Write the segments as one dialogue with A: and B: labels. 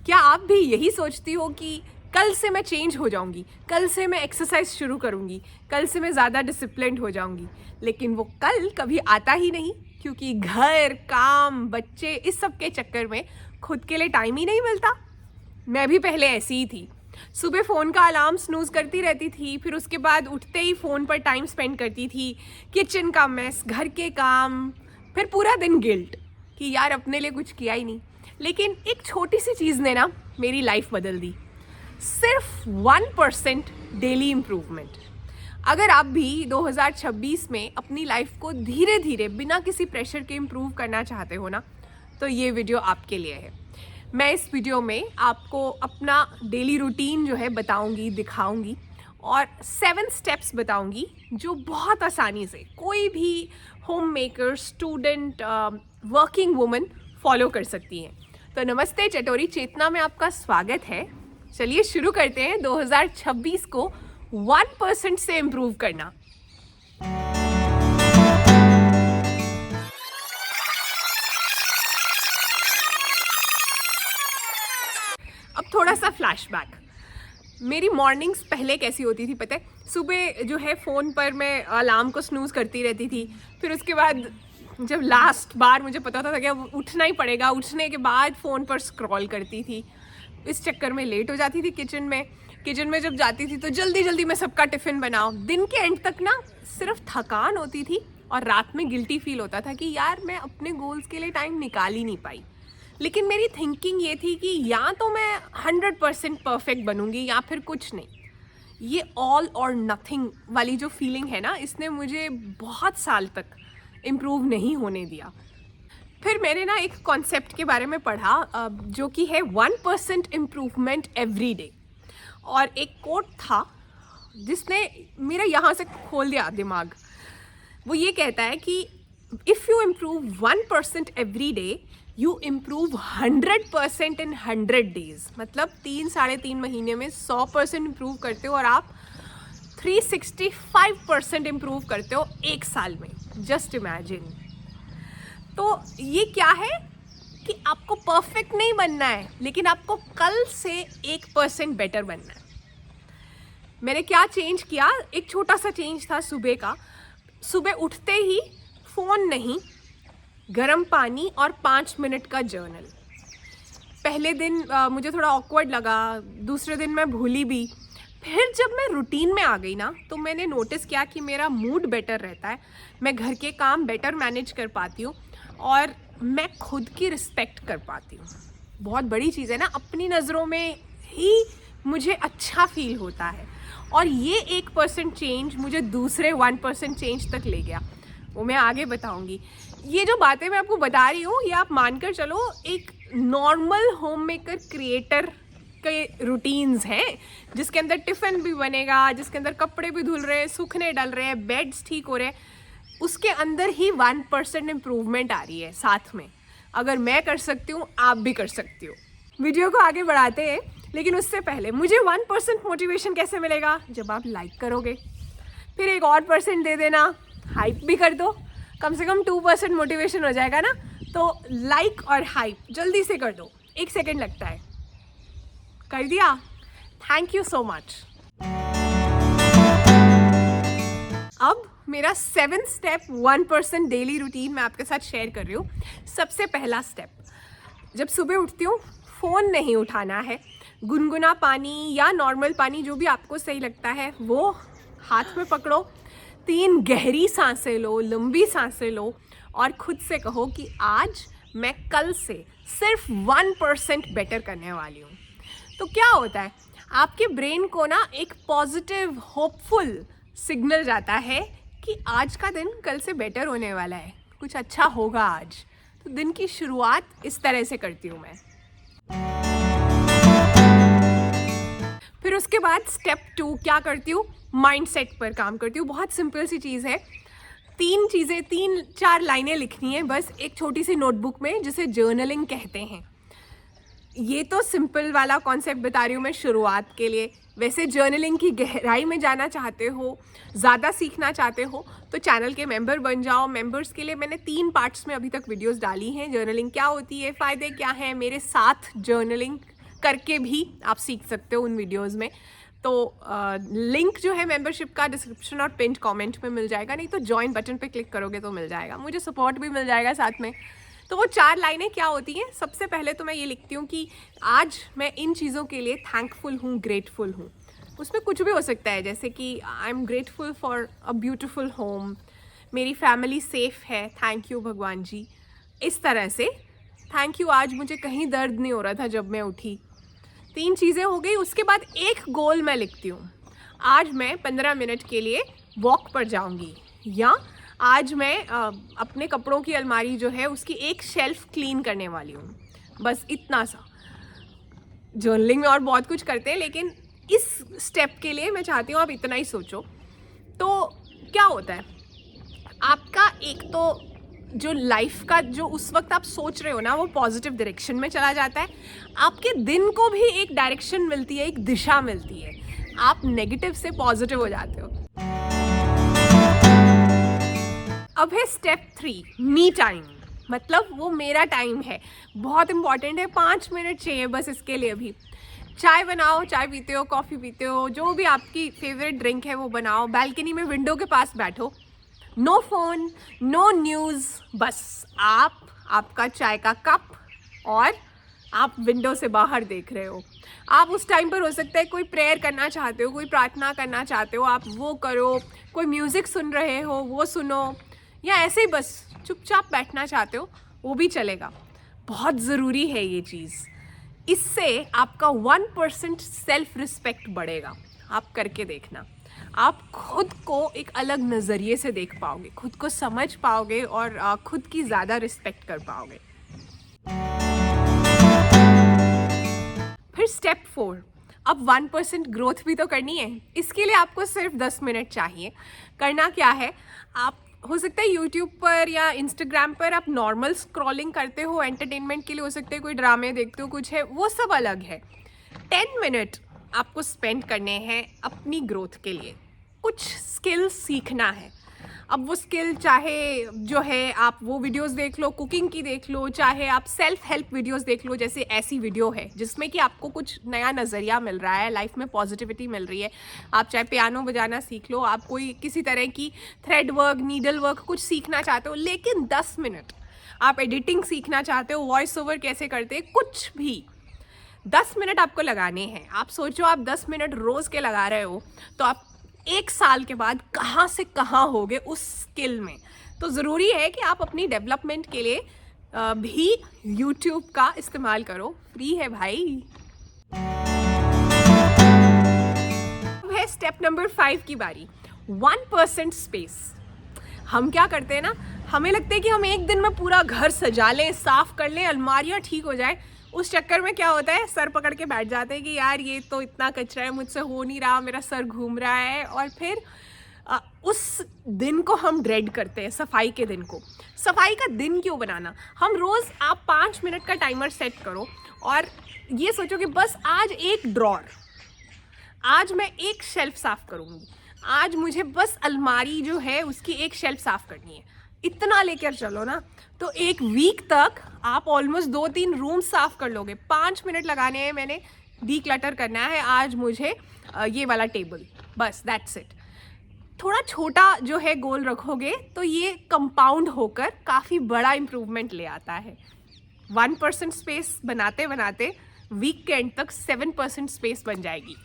A: क्या आप भी यही सोचती हो कि कल से मैं चेंज हो जाऊंगी, कल से मैं एक्सरसाइज शुरू करूंगी, कल से मैं ज़्यादा डिसिप्लिन्ड हो जाऊंगी, लेकिन वो कल कभी आता ही नहीं क्योंकि घर, काम, बच्चे, इस सब के चक्कर में खुद के लिए टाइम ही नहीं मिलता। मैं भी पहले ऐसी ही थी। सुबह फ़ोन का अलार्म स्नूज़ करती रहती थी, फिर उसके बाद उठते ही फ़ोन पर टाइम स्पेंड करती थी, किचन का मेस, घर के काम, फिर पूरा दिन गिल्ट कि यार अपने लिए कुछ किया ही नहीं। लेकिन एक छोटी सी चीज़ ने ना मेरी लाइफ बदल दी, सिर्फ 1% डेली इम्प्रूवमेंट। अगर आप भी 2026 में अपनी लाइफ को धीरे धीरे बिना किसी प्रेशर के इम्प्रूव करना चाहते हो ना, तो ये वीडियो आपके लिए है। मैं इस वीडियो में आपको अपना डेली रूटीन जो है बताऊंगी, दिखाऊंगी और 7 स्टेप्स बताऊंगी जो बहुत आसानी से कोई भी home maker, student, working woman follow कर सकती हैं। तो नमस्ते, चटोरी चेतना में आपका स्वागत है। चलिए शुरू करते हैं 2026 को 1% से इम्प्रूव करना। अब थोड़ा सा फ्लैशबैक। मेरी मॉर्निंग्स पहले कैसी होती थी पता है? सुबह जो है फ़ोन पर मैं अलार्म को स्नूज़ करती रहती थी, फिर उसके बाद जब लास्ट बार मुझे पता था कि अब उठना ही पड़ेगा, उठने के बाद फ़ोन पर स्क्रॉल करती थी। इस चक्कर में लेट हो जाती थी किचन में जब जाती थी तो जल्दी जल्दी में सबका टिफ़िन बनाओ। दिन के एंड तक ना सिर्फ थकान होती थी और रात में गिल्टी फील होता था कि यार मैं अपने गोल्स के लिए टाइम निकाल ही नहीं पाई। लेकिन मेरी थिंकिंग ये थी कि या तो मैं 100% परफेक्ट बनूंगी या फिर कुछ नहीं। ये ऑल और नथिंग वाली जो फीलिंग है ना, इसने मुझे बहुत साल तक इम्प्रूव नहीं होने दिया। फिर मैंने ना एक कॉन्सेप्ट के बारे में पढ़ा जो कि है 1% इम्प्रूवमेंट एवरी डे। और एक कोट था जिसने मेरा यहाँ से खोल दिया दिमाग। वो ये कहता है कि if you improve 1% every day, you improve 100% in 100 days. मतलब 3-3.5 महीने में 100% इम्प्रूव करते हो और आप 365% इम्प्रूव करते हो एक साल में। Just imagine. तो ये क्या है कि आपको परफेक्ट नहीं बनना है, लेकिन आपको कल से 1% बेटर बनना है। मैंने क्या चेंज किया? एक छोटा सा चेंज था सुबह का। सुबह उठते ही फ़ोन नहीं, गर्म पानी और 5 मिनट का जर्नल। पहले दिन मुझे थोड़ा ऑकवर्ड लगा, दूसरे दिन मैं भूली भी। फिर जब मैं रूटीन में आ गई ना, तो मैंने नोटिस किया कि मेरा मूड बेटर रहता है, मैं घर के काम बेटर मैनेज कर पाती हूँ और मैं खुद की रिस्पेक्ट कर पाती हूँ। बहुत बड़ी चीज़ है ना, अपनी नज़रों में ही मुझे अच्छा फील होता है। और ये 1% चेंज मुझे दूसरे 1% चेंज तक ले गया, वो मैं आगे बताऊंगी। ये जो बातें मैं आपको बता रही हूँ, ये आप मानकर चलो एक नॉर्मल होम मेकर क्रिएटर के रूटीन्स हैं, जिसके अंदर टिफ़िन भी बनेगा, जिसके अंदर कपड़े भी धुल रहे हैं, सूखने डल रहे हैं, बेड्स ठीक हो रहे हैं, उसके अंदर ही 1% इम्प्रूवमेंट आ रही है साथ में। अगर मैं कर सकती हूँ, आप भी कर सकती हो। वीडियो को आगे बढ़ाते हैं, लेकिन उससे पहले मुझे 1% मोटिवेशन कैसे मिलेगा? जब आप लाइक करोगे। फिर एक और % दे देना, हाइप भी कर दो, कम से कम 2% मोटिवेशन हो जाएगा ना। तो लाइक और हाइप जल्दी से कर दो, 1 सेकेंड लगता है। कर दिया? Thank you so much. अब मेरा 7 स्टेप 1% डेली रूटीन मैं आपके साथ शेयर कर रही हूँ। सबसे पहला स्टेप, जब सुबह उठती हूँ फ़ोन नहीं उठाना है। गुनगुना पानी या नॉर्मल पानी, जो भी आपको सही लगता है, वो हाथ में पकड़ो, 3 गहरी सांसें लो, लंबी सांसें लो और खुद से कहो कि आज मैं कल से सिर्फ 1% बेटर करने वाली हूँ। तो क्या होता है, आपके ब्रेन को ना एक पॉजिटिव, होपफुल सिग्नल जाता है कि आज का दिन कल से बेटर होने वाला है, कुछ अच्छा होगा आज। तो दिन की शुरुआत इस तरह से करती हूँ मैं। फिर उसके बाद स्टेप 2 क्या करती हूँ? माइंडसेट पर काम करती हूँ। बहुत सिंपल सी चीज़ है, 3-4 लाइनें लिखनी है बस, एक छोटी सी नोटबुक में, जिसे जर्नलिंग कहते हैं। ये तो सिंपल वाला कॉन्सेप्ट बता रही हूँ मैं शुरुआत के लिए। वैसे जर्नलिंग की गहराई में जाना चाहते हो, ज़्यादा सीखना चाहते हो, तो चैनल के मेंबर बन जाओ। मेंबर्स के लिए मैंने 3 पार्ट्स में अभी तक वीडियोस डाली हैं। जर्नलिंग क्या होती है, फ़ायदे क्या हैं, मेरे साथ जर्नलिंग करके भी आप सीख सकते हो उन वीडियोज़ में। तो लिंक जो है मेंबरशिप का डिस्क्रिप्शन और पिन कमेंट में मिल जाएगा, नहीं तो ज्वाइन बटन पे क्लिक करोगे तो मिल जाएगा, मुझे सपोर्ट भी मिल जाएगा साथ में। तो वो 4 लाइनें क्या होती हैं? सबसे पहले तो मैं ये लिखती हूँ कि आज मैं इन चीज़ों के लिए थैंकफुल हूँ, ग्रेटफुल हूँ। उसमें कुछ भी हो सकता है, जैसे कि I am grateful for a beautiful home, मेरी फैमिली सेफ़ है, थैंक यू भगवान जी। इस तरह से थैंक यू, आज मुझे कहीं दर्द नहीं हो रहा था जब मैं उठी। 3 चीज़ें हो गई। उसके बाद एक गोल मैं लिखती हूँ, आज मैं 15 मिनट के लिए वॉक पर जाऊँगी, या आज मैं अपने कपड़ों की अलमारी जो है उसकी एक शेल्फ क्लीन करने वाली हूँ। बस इतना सा। जर्नलिंग में और बहुत कुछ करते हैं, लेकिन इस स्टेप के लिए मैं चाहती हूँ आप इतना ही सोचो। तो क्या होता है, आपका एक तो जो लाइफ का जो उस वक्त आप सोच रहे हो ना, वो पॉजिटिव डायरेक्शन में चला जाता है। आपके दिन को भी एक डायरेक्शन मिलती है, एक दिशा मिलती है, आप नेगेटिव से पॉजिटिव हो जाते हो। अब है स्टेप 3, मी टाइम, मतलब वो मेरा टाइम है, बहुत इंपॉर्टेंट है। 5 मिनट चाहिए बस इसके लिए भी। चाय बनाओ, चाय पीते हो, कॉफ़ी पीते हो, जो भी आपकी फेवरेट ड्रिंक है वो बनाओ, बालकनी में विंडो के पास बैठो, नो फोन, नो न्यूज़, बस आप, आपका चाय का कप, और आप विंडो से बाहर देख रहे हो। आप उस टाइम पर हो सकता है कोई प्रेयर करना चाहते हो, कोई प्रार्थना करना चाहते हो, आप वो करो, कोई म्यूज़िक सुन रहे हो वो सुनो, या ऐसे ही बस चुपचाप बैठना चाहते हो वो भी चलेगा। बहुत ज़रूरी है ये चीज़, इससे आपका 1% सेल्फ रिस्पेक्ट बढ़ेगा। आप करके देखना, आप खुद को एक अलग नज़रिए से देख पाओगे, खुद को समझ पाओगे और खुद की ज़्यादा रिस्पेक्ट कर पाओगे। फिर स्टेप 4, अब 1% ग्रोथ भी तो करनी है। इसके लिए आपको सिर्फ 10 मिनट चाहिए। करना क्या है, आप हो सकता है यूट्यूब पर या इंस्टाग्राम पर आप नॉर्मल स्क्रॉलिंग करते हो, एंटरटेनमेंट के लिए हो सकते हैं, कोई ड्रामे देखते हो, कुछ है, वो सब अलग है। 10 मिनट आपको स्पेंड करने हैं अपनी ग्रोथ के लिए। कुछ स्किल सीखना है। अब वो स्किल चाहे जो है आप वो वीडियोस देख लो, कुकिंग की देख लो, चाहे आप सेल्फ हेल्प वीडियोस देख लो, जैसे ऐसी वीडियो है जिसमें कि आपको कुछ नया नज़रिया मिल रहा है, लाइफ में पॉजिटिविटी मिल रही है। आप चाहे पियानो बजाना सीख लो, आप कोई किसी तरह की थ्रेड वर्क, नीडल वर्क कुछ सीखना चाहते हो, लेकिन 10 मिनट। आप एडिटिंग सीखना चाहते हो, वॉइस ओवर कैसे करते हैं, कुछ भी 10 मिनट आपको लगाने हैं। आप सोचो, आप 10 मिनट रोज़ के लगा रहे हो तो आप 1 साल के बाद कहाँ से कहाँ होगे उस स्किल में। तो ज़रूरी है कि आप अपनी डेवलपमेंट के लिए भी YouTube का इस्तेमाल करो, फ्री है भाई। अब है स्टेप नंबर 5 की बारी, 1% स्पेस। हम क्या करते हैं ना, हमें लगता है कि हम एक दिन में पूरा घर सजा लें, साफ़ कर लें, अलमारियाँ ठीक हो जाए। उस चक्कर में क्या होता है, सर पकड़ के बैठ जाते हैं कि यार ये तो इतना कचरा है, मुझसे हो नहीं रहा, मेरा सर घूम रहा है। और फिर उस दिन को हम ड्रेड करते हैं, सफाई के दिन को। सफाई का दिन क्यों बनाना, हम रोज़ आप 5 मिनट का टाइमर सेट करो और ये सोचो कि बस आज एक ड्रॉर, आज मैं एक शेल्फ साफ़ करूँगी, आज मुझे बस अलमारी जो है उसकी एक शेल्फ साफ़ करनी है। इतना लेकर चलो ना, तो एक वीक तक आप ऑलमोस्ट 2-3 रूम साफ़ कर लोगे। 5 मिनट लगाने हैं, मैंने डीक्लटर करना है आज मुझे ये वाला टेबल, बस दैट्स इट। थोड़ा छोटा जो है गोल रखोगे तो ये कंपाउंड होकर काफ़ी बड़ा इम्प्रूवमेंट ले आता है। 1% स्पेस बनाते बनाते वीक के एंड तक 7% स्पेस बन जाएगी।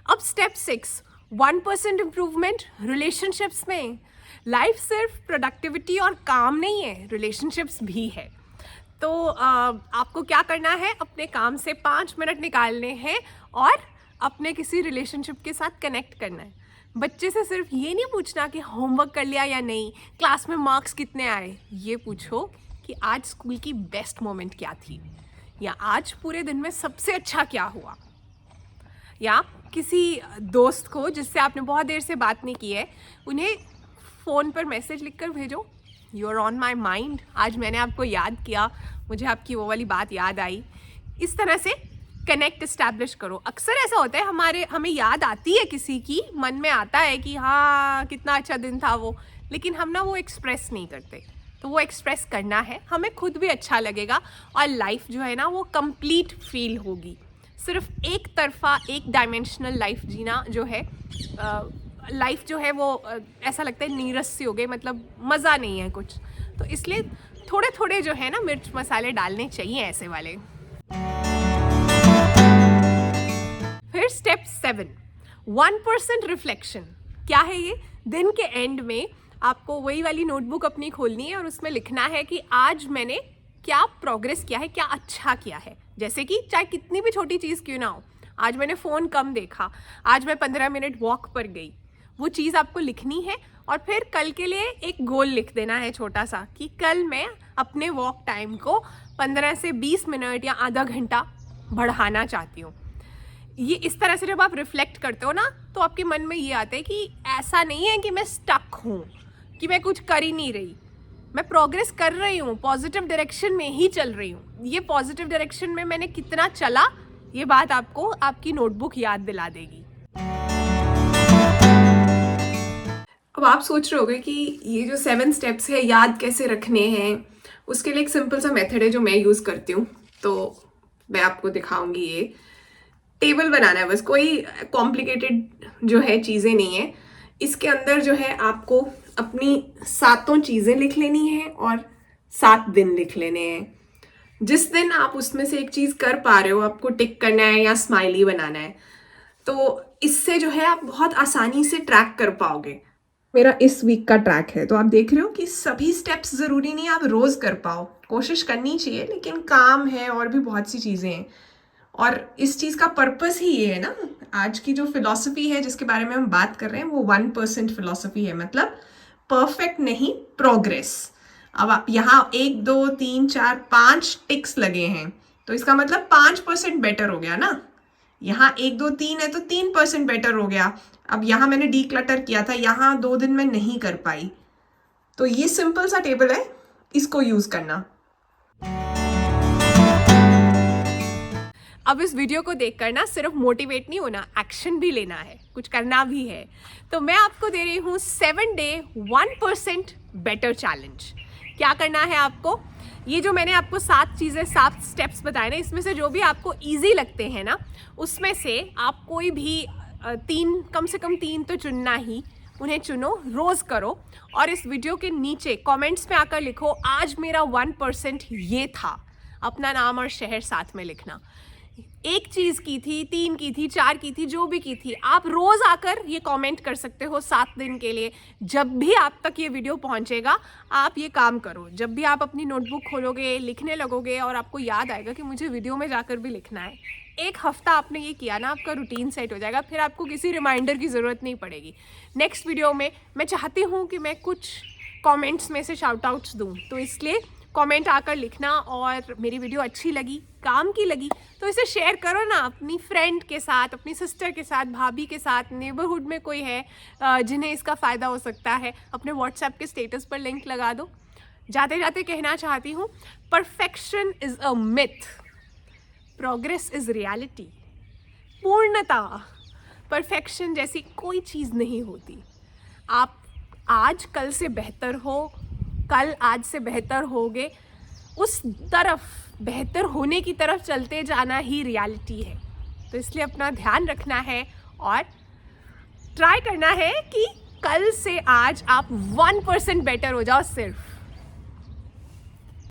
A: अब स्टेप 6, 1% इम्प्रूवमेंट रिलेशनशिप्स में। लाइफ सिर्फ प्रोडक्टिविटी और काम नहीं है, रिलेशनशिप्स भी है। तो आपको क्या करना है, अपने काम से 5 मिनट निकालने हैं और अपने किसी रिलेशनशिप के साथ कनेक्ट करना है। बच्चे से सिर्फ ये नहीं पूछना कि होमवर्क कर लिया या नहीं, क्लास में मार्क्स कितने आए। ये पूछो कि आज स्कूल की बेस्ट मोमेंट क्या थी, या आज पूरे दिन में सबसे अच्छा क्या हुआ। या किसी दोस्त को जिससे आपने बहुत देर से बात नहीं की है, उन्हें फ़ोन पर मैसेज लिखकर भेजो, you are on my mind, आज मैंने आपको याद किया, मुझे आपकी वो वाली बात याद आई। इस तरह से कनेक्ट इस्टेब्लिश करो। अक्सर ऐसा होता है, हमें याद आती है किसी की, मन में आता है कि हाँ कितना अच्छा दिन था वो, लेकिन हम ना वो एक्सप्रेस नहीं करते। तो वो एक्सप्रेस करना है, हमें खुद भी अच्छा लगेगा और लाइफ जो है ना वो कंप्लीट फील होगी। सिर्फ एक तरफा एक डायमेंशनल लाइफ जीना जो है, लाइफ जो है वो ऐसा लगता है नीरस सी हो गई, मतलब मज़ा नहीं है कुछ। तो इसलिए थोड़े थोड़े जो है ना मिर्च मसाले डालने चाहिए ऐसे वाले। फिर स्टेप 7, 1% रिफ्लेक्शन। क्या है ये? दिन के एंड में आपको वही वाली नोटबुक अपनी खोलनी है और उसमें लिखना है कि आज मैंने क्या प्रोग्रेस किया है, क्या अच्छा किया है। जैसे कि चाहे कितनी भी छोटी चीज़ क्यों ना हो, आज मैंने फ़ोन कम देखा, आज मैं 15 मिनट वॉक पर गई, वो चीज़ आपको लिखनी है। और फिर कल के लिए एक गोल लिख देना है छोटा सा कि कल मैं अपने वॉक टाइम को 15 से 20 मिनट या आधा घंटा बढ़ाना चाहती हूँ। ये इस तरह से जब आप रिफ्लेक्ट करते हो ना, तो आपके मन में ये आता है कि ऐसा नहीं है कि मैं स्टक हूँ, कि मैं कुछ कर ही नहीं रही, मैं प्रोग्रेस कर रही हूँ, पॉजिटिव डायरेक्शन में ही चल रही हूँ। ये पॉजिटिव डायरेक्शन में मैंने कितना चला, ये बात आपको आपकी नोटबुक याद दिला देगी। अब आप सोच रहे होगे कि ये जो 7 स्टेप्स है याद कैसे रखने हैं। उसके लिए एक सिंपल सा मेथड है जो मैं यूज़ करती हूँ, तो मैं आपको दिखाऊंगी। ये टेबल बनाना है बस, कोई कॉम्प्लिकेटेड जो है चीज़ें नहीं है। इसके अंदर जो है आपको अपनी 7 चीज़ें लिख लेनी है और 7 दिन लिख लेने हैं। जिस दिन आप उसमें से एक चीज़ कर पा रहे हो, आपको टिक करना है या स्माइली बनाना है, तो इससे जो है आप बहुत आसानी से ट्रैक कर पाओगे। मेरा इस वीक का ट्रैक है, तो आप देख रहे हो कि सभी स्टेप्स ज़रूरी नहीं आप रोज़ कर पाओ, कोशिश करनी चाहिए, लेकिन काम है और भी बहुत सी चीज़ें हैं। और इस चीज़ का पर्पस ही ये है ना, आज की जो फिलॉसफी है जिसके बारे में हम बात कर रहे हैं वो 1% फिलॉसफी है, मतलब परफेक्ट नहीं, प्रोग्रेस। अब आप यहाँ 1 2 3 4 5 टिक्स लगे हैं, तो इसका मतलब 5% बेटर हो गया ना। यहाँ 1 2 3 है तो 3% बेटर हो गया। अब यहाँ मैंने डीक्लटर किया था, यहाँ 2 दिन में नहीं कर पाई, तो ये सिंपल सा टेबल है, इसको यूज करना। अब इस वीडियो को देखकर ना सिर्फ मोटिवेट नहीं होना, एक्शन भी लेना है, कुछ करना भी है। तो मैं आपको दे रही हूँ 7 डे 1% बेटर चैलेंज। क्या करना है आपको? ये जो मैंने आपको 7 चीज़ें 7 स्टेप्स बताए ना, इसमें से जो भी आपको ईजी लगते हैं ना, उसमें से आप कोई भी 3, कम से कम 3 तो चुनना ही, उन्हें चुनो, रोज़ करो। और इस वीडियो के नीचे कमेंट्स में आकर लिखो आज मेरा 1% ये था। अपना नाम और शहर साथ में लिखना। एक चीज़ की थी, 3 की थी, 4 की थी, जो भी की थी, आप रोज़ आकर ये कमेंट कर सकते हो 7 दिन के लिए। जब भी आप तक ये वीडियो पहुंचेगा, आप ये काम करो। जब भी आप अपनी नोटबुक खोलोगे, लिखने लगोगे और आपको याद आएगा कि मुझे वीडियो में जाकर भी लिखना है, 1 हफ्ता आपने ये किया ना, आपका रूटीन सेट हो जाएगा। फिर आपको किसी रिमाइंडर की ज़रूरत नहीं पड़ेगी। नेक्स्ट वीडियो में मैं चाहती हूँ कि मैं कुछ कमेंट्स में से शाउट आउट्स दूँ, तो इसलिए कमेंट आकर लिखना। और मेरी वीडियो अच्छी लगी, काम की लगी, तो इसे शेयर करो ना अपनी फ्रेंड के साथ, अपनी सिस्टर के साथ, भाभी के साथ, नेबरहुड में कोई है जिन्हें इसका फ़ायदा हो सकता है। अपने व्हाट्सएप के स्टेटस पर लिंक लगा दो। जाते जाते कहना चाहती हूँ, perfection is a myth, progress is reality. पूर्णता, परफेक्शन जैसी कोई चीज़ नहीं होती। आप आज कल से बेहतर हो, कल आज से बेहतर होगे, उस तरफ, बेहतर होने की तरफ चलते जाना ही रियलिटी है। तो इसलिए अपना ध्यान रखना है और ट्राई करना है कि कल से आज आप 1% बेटर हो जाओ सिर्फ।